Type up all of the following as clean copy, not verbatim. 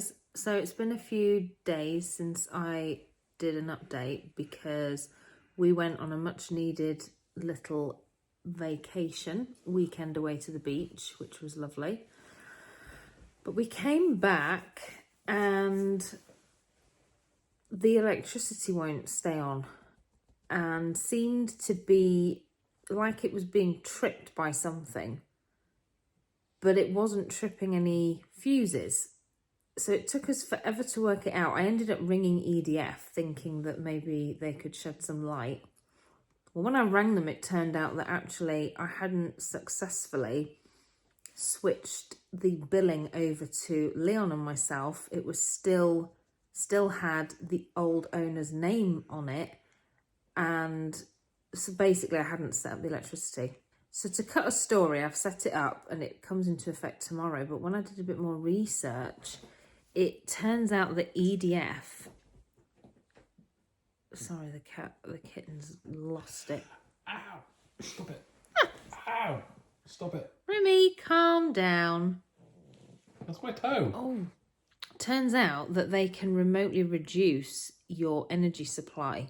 guys. So it's been a few days since I did an update because we went on a much needed little vacation weekend away to the beach, which was lovely. But we came back and the electricity won't stay on and seemed to be like it was being tripped by something, but it wasn't tripping any fuses. So it took us forever to work it out. I ended up ringing EDF thinking that maybe they could shed some light. Well, when I rang them, it turned out that actually I hadn't successfully switched the billing over to Leon and myself. It was still had the old owner's name on it. And so basically I hadn't set up the electricity. So to cut a story, I've set it up and it comes into effect tomorrow. But when I did a bit more research, it turns out that EDF... Sorry, the kitten's lost it. Ow! Stop it. Ow! Stop it. Remy, calm down. That's my toe. Oh, turns out that they can remotely reduce your energy supply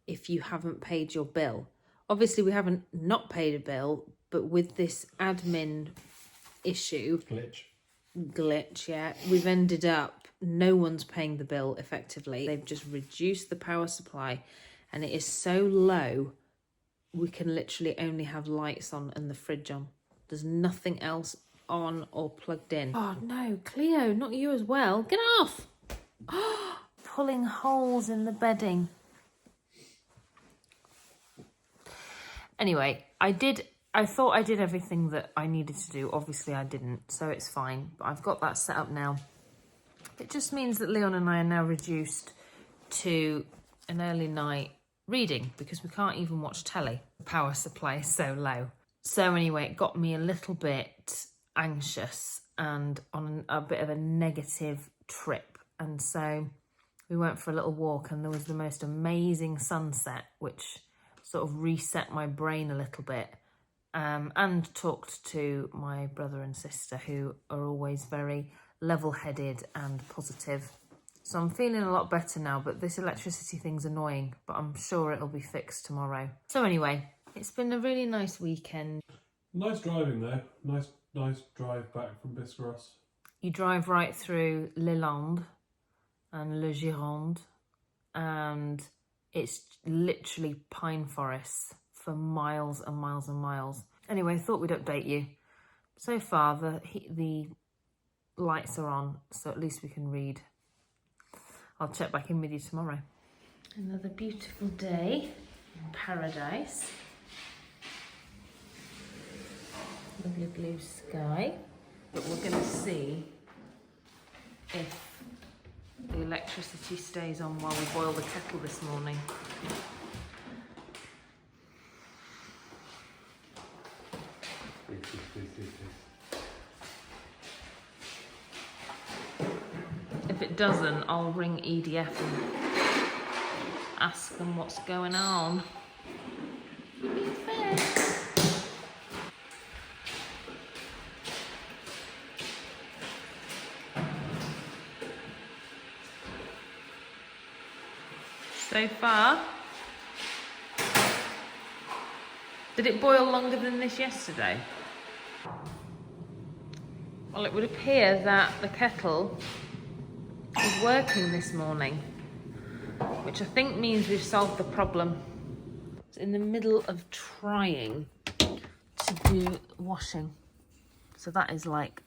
if you haven't paid your bill. Obviously, we haven't not paid a bill, but with this admin issue... Glitch, yeah. We've ended up, no one's paying the bill effectively. They've just reduced the power supply and it is so low, we can literally only have lights on and the fridge on. There's nothing else on or plugged in. Oh no, Cleo, not you as well. Get off! Pulling holes in the bedding. Anyway, I thought I did everything that I needed to do. Obviously I didn't, so it's fine. But I've got that set up now. It just means that Leon and I are now reduced to an early night reading because we can't even watch telly. The power supply is so low. So anyway, it got me a little bit anxious and on a bit of a negative trip. And so we went for a little walk and there was the most amazing sunset, which sort of reset my brain a little bit. And talked to my brother and sister who are always very level-headed and positive. So I'm feeling a lot better now, but this electricity thing's annoying, but I'm sure it'll be fixed tomorrow. So anyway, it's been a really nice weekend. Nice driving though. Nice drive back from Biscarrosse. You drive right through Les Landes and Le Gironde, and it's literally pine forests for miles and miles and miles. Anyway, I thought we'd update you. So far, the lights are on, so at least we can read. I'll check back in with you tomorrow. Another beautiful day in paradise. Lovely blue sky. But we're going to see if the electricity stays on while we boil the kettle this morning. If it doesn't, I'll ring EDF and ask them what's going on. Be fair. So far, did it boil longer than this yesterday? Well, it would appear that the kettle is working this morning, which I think means we've solved the problem. It's in the middle of trying to do washing. So that is like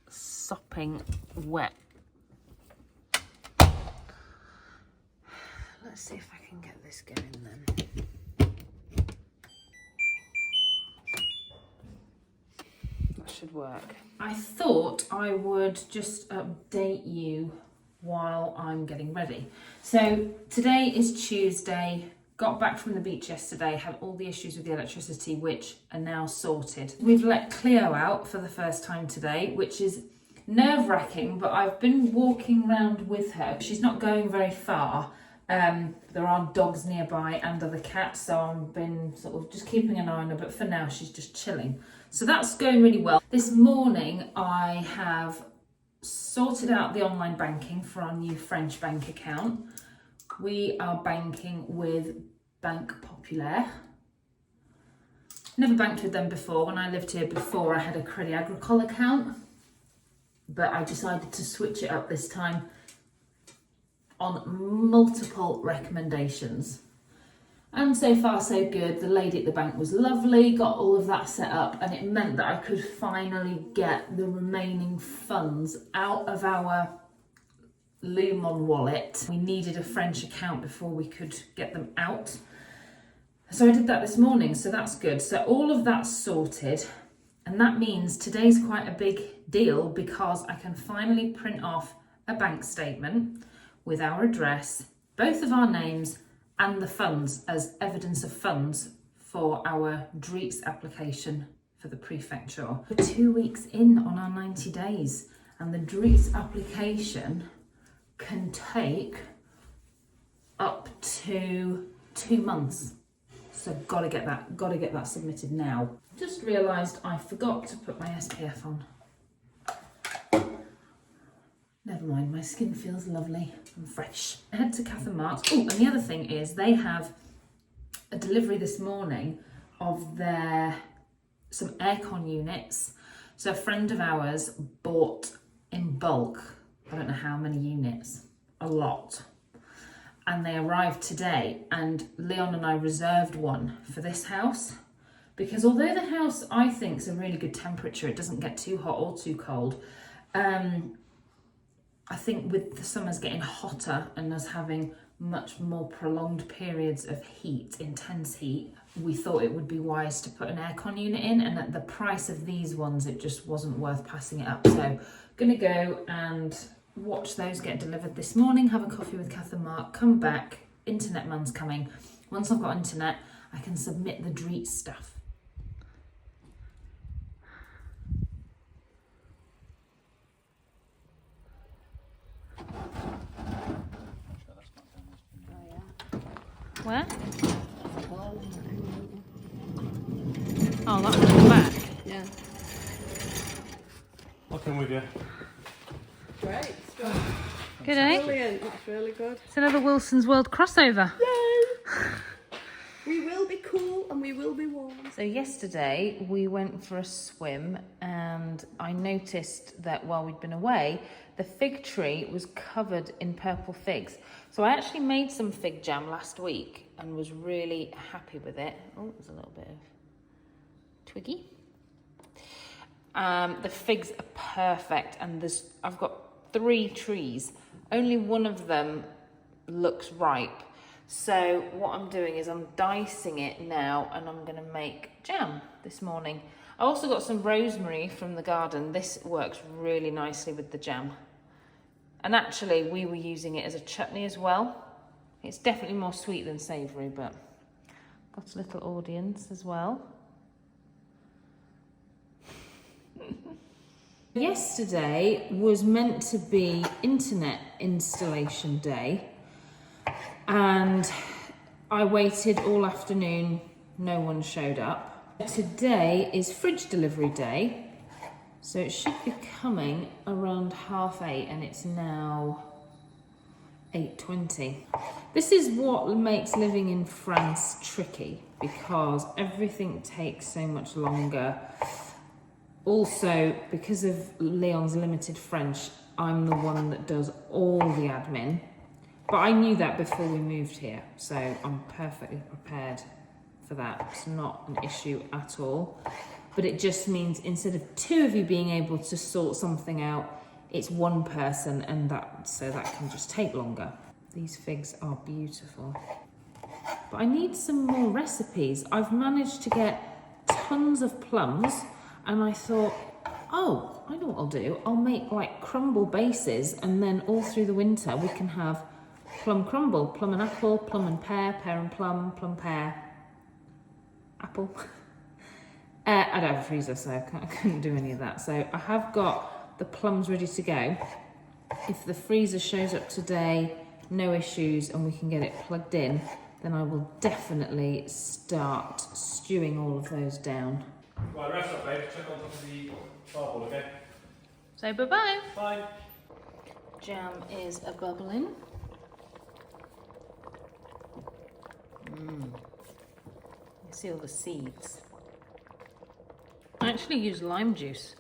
sopping wet. Let's see if I can get this going then. That should work. I thought I would just update you while I'm getting ready. So today is Tuesday. Got back from the beach yesterday, had all the issues with the electricity, which are now sorted. We've let Cleo out for the first time today, which is nerve-wracking, but I've been walking around with her. She's not going very far. There are dogs nearby and other cats, so I've been sort of just keeping an eye on her, but for now she's just chilling. So that's going really well. This morning I have sorted out the online banking for our new French bank account. We are banking with Banque Populaire. Never banked with them before. When I lived here before, I had a Crédit Agricole account, but I decided to switch it up this time on multiple recommendations. And so far so good. The lady at the bank was lovely, got all of that set up, and it meant that I could finally get the remaining funds out of our Lumon wallet. We needed a French account before we could get them out. So I did that this morning, so that's good. So all of that's sorted, and that means today's quite a big deal because I can finally print off a bank statement with our address, both of our names, and the funds as evidence of funds for our Dries application for the prefecture. We're 2 weeks in on our 90 days, and the Dries application can take up to 2 months. So gotta get that submitted now. Just realised I forgot to put my SPF on. Never mind, my skin feels lovely and fresh. I head to Catherine Marks. Oh, and the other thing is they have a delivery this morning of some aircon units. So a friend of ours bought in bulk, I don't know how many units, a lot. And they arrived today, and Leon and I reserved one for this house because although the house I think is a really good temperature, it doesn't get too hot or too cold. I think with the summers getting hotter and us having much more prolonged periods of heat, intense heat, we thought it would be wise to put an aircon unit in, and at the price of these ones, it just wasn't worth passing it up. So gonna go and watch those get delivered this morning, have a coffee with Kath and Mark, come back, internet man's coming. Once I've got internet, I can submit the Dries stuff. Where? Oh, that one's in the back. Yeah. I'll come with you. Great. Good, eh? Brilliant. That's really good. It's another Wilson's World crossover. Yay! We will be cool and we will be warm. So yesterday we went for a swim, and I noticed that while we'd been away, the fig tree was covered in purple figs. So I actually made some fig jam last week and was really happy with it. Oh, there's a little bit of twiggy. The figs are perfect, and I've got 3 trees. Only one of them looks ripe. So what I'm doing is I'm dicing it now, and I'm going to make jam this morning. I also got some rosemary from the garden. This works really nicely with the jam. And actually, we were using it as a chutney as well. It's definitely more sweet than savoury, but got a little audience as well. Yesterday was meant to be internet installation day, and I waited all afternoon, no one showed up. Today is fridge delivery day, so it should be coming around 8:30, and it's now 8:20. This is what makes living in France tricky, because everything takes so much longer. Also, because of Leon's limited French, I'm the one that does all the admin. But I knew that before we moved here, so I'm perfectly prepared for that. It's not an issue at all. But it just means instead of 2 of you being able to sort something out, it's 1 person, and that can just take longer. These figs are beautiful. But I need some more recipes. I've managed to get tons of plums, and I thought, oh, I know what I'll do. I'll make like crumble bases, and then all through the winter we can have plum crumble, plum and apple, plum and pear, pear and plum, plum, pear, apple. I don't have a freezer, so I couldn't do any of that. So I have got the plums ready to go. If the freezer shows up today, no issues, and we can get it plugged in, then I will definitely start stewing all of those down. Right, rest up, babe. Check on top of the table, okay? So bye-bye. Bye. Jam is a bubbling. You see all the seeds. I actually use lime juice.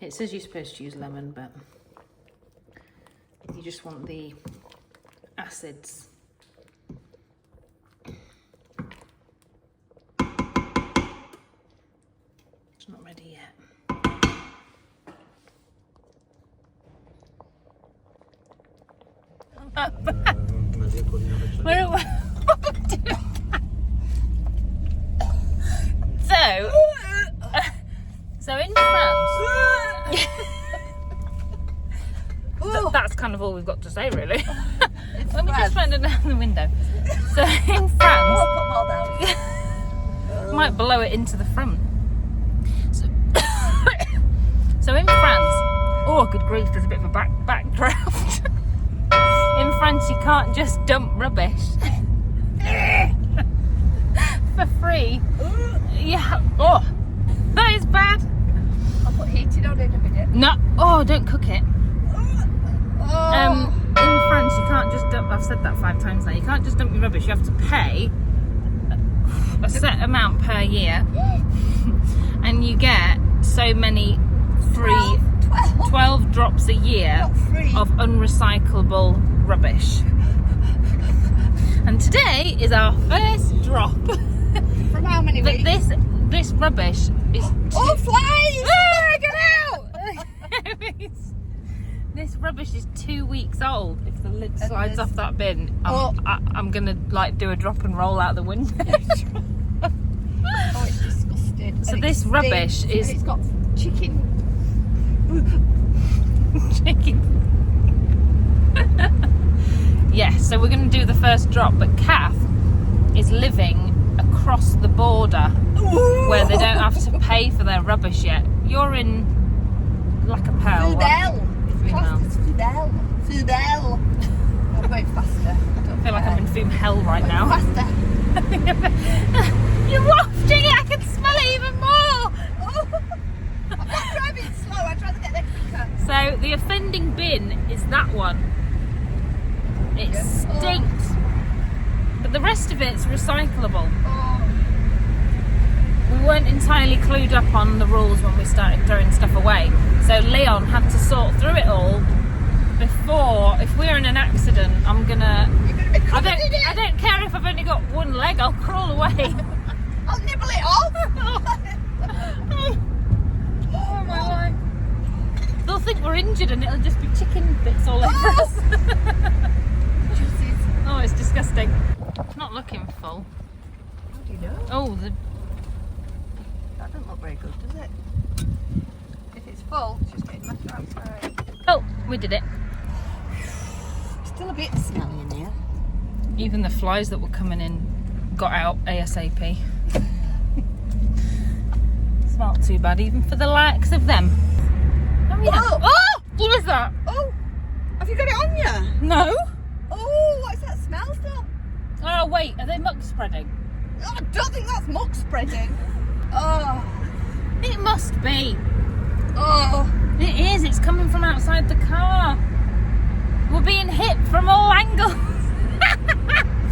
It says you're supposed to use lemon, but you just want the acids. It's not ready yet. So in France, that's kind of all we've got to say, really. Let me just find it down the window. So in France, might blow it into the front. So in France, oh good grief, there's a bit of a backdraft. In France, you can't just dump rubbish for free. Yeah. Oh, that is bad. I'll put heating on in a minute. No. Oh, don't cook it. In France, you can't just dump. I've said that 5 times now. You can't just dump your rubbish. You have to pay a set amount per year, and you get so many free 12 drops a year of unrecyclable rubbish. And today is our first drop. From how many But weeks? this rubbish is Oh, flies! Get out! This rubbish is 2 weeks old. If the lid slides off that bin, I'm gonna like do a drop and roll out the window. Oh, it's disgusting. So And this it rubbish stinks, is and it's got chicken. chicken. Yes, so we're going to do the first drop, but Kath is living across the border where they don't have to pay for their rubbish yet. You're in like a pearl. Fidel. It's Fidel. classed as Fidel. Fidel. I'm going faster. I feel like I'm in fume hell right now. Faster. You're wafting it, I can smell it even more. I'm not driving slow, I'd rather get there quicker. So the offending bin is that one. It stinks. But the rest of it's recyclable. We weren't entirely clued up on the rules when we started throwing stuff away. So Leon had to sort through it all before, if we're in an accident, I'm gonna... I don't care if I've only got one leg, I'll crawl away. I'll nibble it off. Oh my life. They'll think we're injured and it'll just be chicken bits all over us. Oh, it's disgusting. It's not looking full. How do you know? Oh, That doesn't look very good, does it? If it's full, it's just getting left outside. oh, we did it. Still a bit smelly in here. Even the flies that were coming in got out ASAP. Smelt too bad, even for the likes of them. Oh, yeah. Oh! Oh! What was that? Oh! Have you got it on you? No. Oh, what's that smell still? Oh, wait, are they muck spreading? Oh, I don't think that's muck spreading. Oh. It must be. Oh. It is, it's coming from outside the car. We're being hit from all angles. Is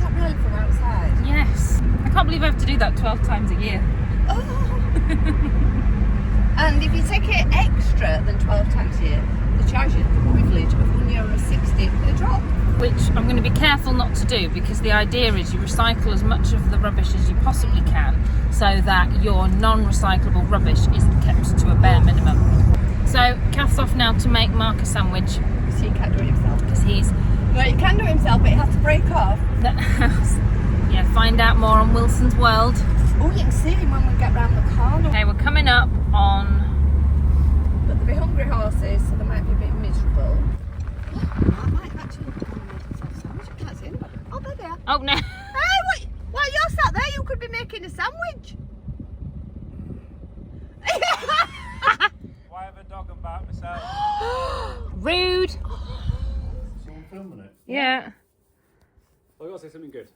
that really from outside? Yes. I can't believe I have to do that 12 times a year. Oh. And if you take it extra than 12 times a year, they charge you the privilege of €1.60 a drop. Which I'm going to be careful not to do, because the idea is you recycle as much of the rubbish as you possibly can so that your non-recyclable rubbish isn't kept to a bare minimum. So Kath's off now to make Mark a sandwich So you can't do it himself. because he's No, you can do it himself, but it has to break off. the house. Yeah, find out more on Wilson's World. Oh, you can see him when we get round the corner. Okay, we're coming up on... But there'll be hungry horses, so they might be a bit miserable. I might actually make myself a sandwich. I can't see anybody. Oh, there they are. Oh, no. Hey, wait. While you're sat there, you could be making a sandwich. Why have a dog about myself? Rude. Someone filming it? Yeah. Well, I got to say something good.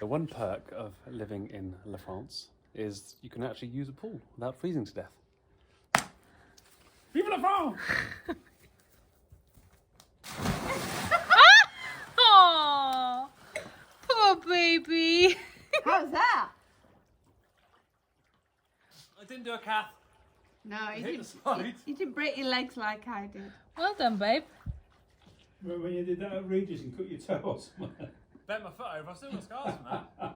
The one perk of living in La France is you can actually use a pool without freezing to death. Vive la France! baby. How's that? I didn't do a calf. No, Hit the side. you didn't break your legs like I did. Well done, babe. Remember when you did that at Regis and cut your toe or something? Bent my foot over. I've still got scars from that.